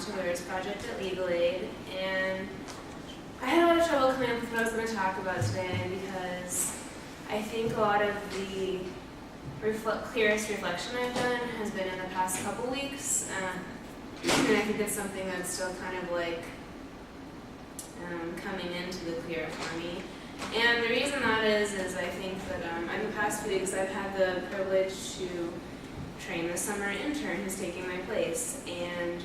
volunteer lawyers project at Legal Aid, and I had a lot of trouble coming up with what I was going to talk about today because I think a lot of the clearest reflection I've done has been in the past couple weeks, and I think it's something that's still kind of like coming into the clear for me. And the reason that is I think that in the past few weeks I've had the privilege to train the summer intern who's taking my place, and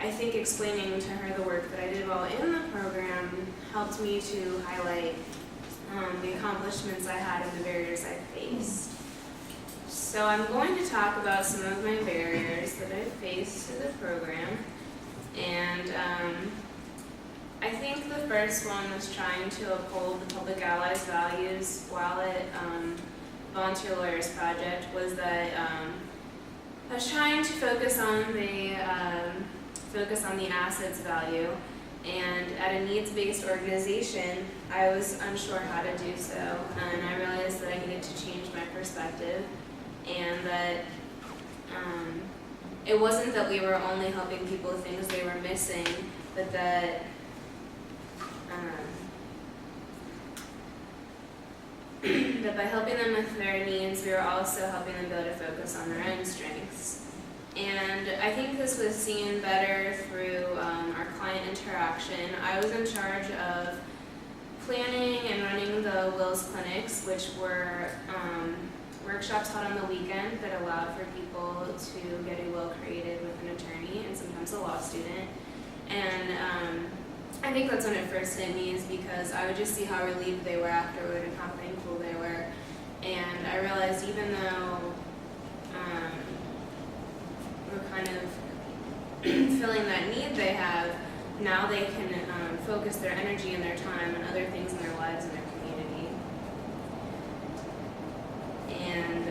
I think explaining to her the work that I did while in the program helped me to highlight the accomplishments I had and the barriers I faced. So I'm going to talk about some of my barriers that I've faced through the program, and I think the first one was trying to uphold the Public Allies values while at Volunteer Lawyers Project was that I was trying to focus on the assets value, and at a needs-based organization, I was unsure how to do so, and I realized that I needed to change my perspective, and that it wasn't that we were only helping people with things they were missing, but that that by helping them with their needs, we were also helping them be able to focus on their own strengths. And I think this was seen better through our client interaction. I was in charge of planning and running the Wills clinics, which were workshops held on the weekend that allowed for people to get a will created with an attorney and sometimes a law student. And I think that's when it first hit me, is because I would just see how relieved they were afterward and how thankful they were. And I realized even though we're kind of filling that need they have, now they can focus their energy and their time on other things in their lives and their community. And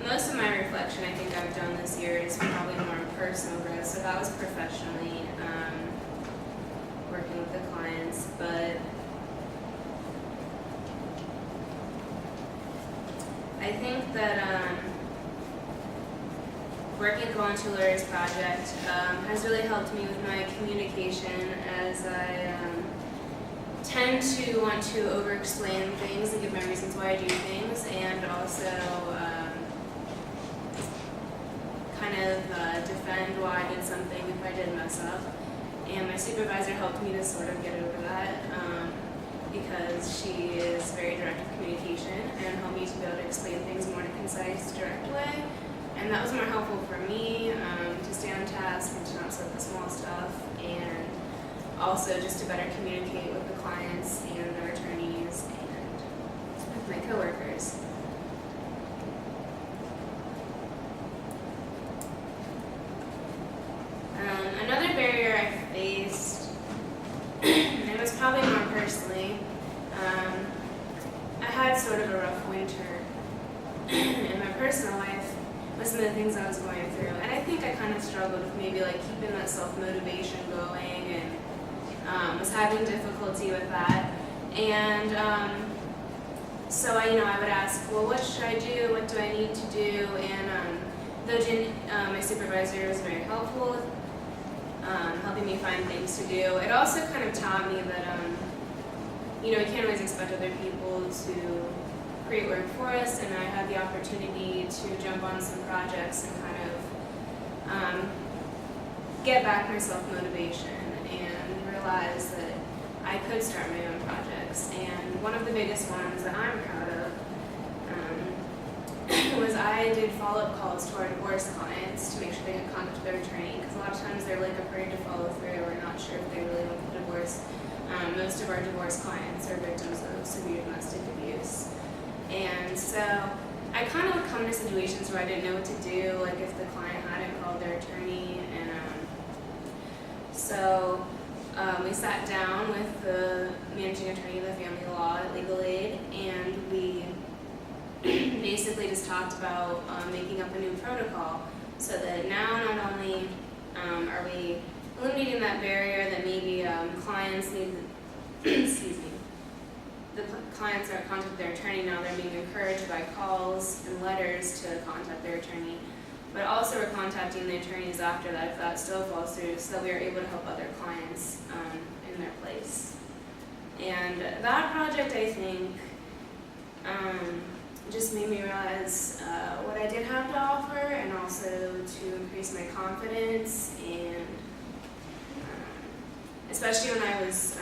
most of my reflection I think I've done this year is probably more personal growth, so that was professionally. Working with the clients, but I think that working at the Volunteer Lawyers Project has really helped me with my communication, as I tend to want to over-explain things and give my reasons why I do things, and also kind of defend why I did something if I did mess up. And my supervisor helped me to sort of get over that because she is very direct with communication and helped me to be able to explain things more in a concise, direct way. And that was more helpful for me to stay on task and to not slip the small stuff, and also just to better communicate with the clients and their attorneys and with my coworkers. Another barrier I faced, and it was probably more personally, I had sort of a rough winter in my personal life with some of the things I was going through, and I think I kind of struggled with maybe like keeping that self-motivation going, and was having difficulty with that. And so I would ask, well, what should I do? What do I need to do? And though Jen, my supervisor, was very helpful with helping me find things to do, it also kind of taught me that we can't always expect other people to create work for us, and I had the opportunity to jump on some projects and kind of get back my self-motivation and realize that I could start my own projects. And one of the biggest ones that I'm proud of was I did follow-up calls to our divorce clients to make sure they had contacted their attorney, because a lot of times they're like afraid to follow through or not sure if they really want the divorce. Most of our divorce clients are victims of severe domestic abuse. And so I kind of would come to situations where I didn't know what to do, like if the client hadn't called their attorney. And so we sat down with the managing attorney of the family law at Legal Aid, and we basically just talked about making up a new protocol, so that now not only are we eliminating that barrier that maybe clients need, excuse me, the clients aren't contacting their attorney, now they're being encouraged by calls and letters to contact their attorney. but also we're contacting the attorneys after that if that still falls through, so that we are able to help other clients in their place. And that project, I think, just made me realize what I did have to offer, and also to increase my confidence, and especially when I was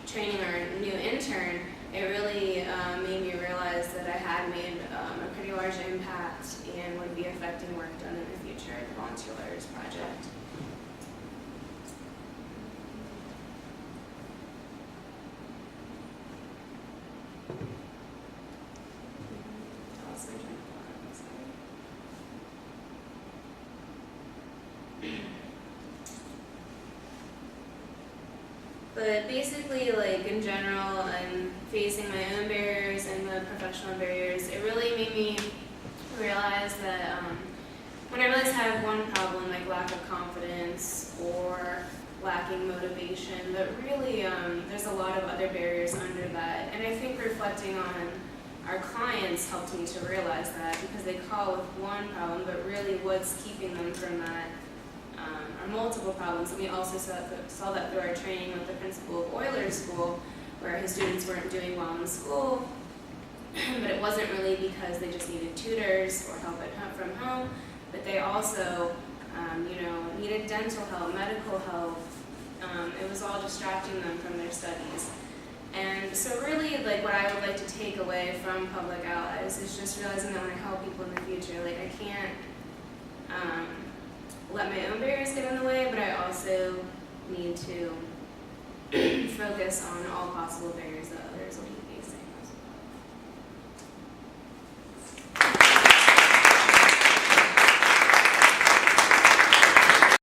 training our new intern, it really made me realize that I had made a pretty large impact and would be affecting work done in the future at the Volunteer Lawyers Project. But basically, like in general, I'm facing my own barriers and the professional barriers. It really made me realize that when I realized I have one problem, like lack of confidence or lacking motivation, but really there's a lot of other barriers under that. And I think reflecting on our clients helped me to realize that, because they call with one problem, but really what's keeping them from that are multiple problems. And we also saw that through our training with the principal of Euler School, where his students weren't doing well in school, but it wasn't really because they just needed tutors or help from home, but they also needed dental help, medical help. It was all distracting them from their studies. And so really, like, what I would like to take away from Public Allies is just realizing that when I help people in the future, like, I can't let my own barriers get in the way, but I also need to focus on all possible barriers that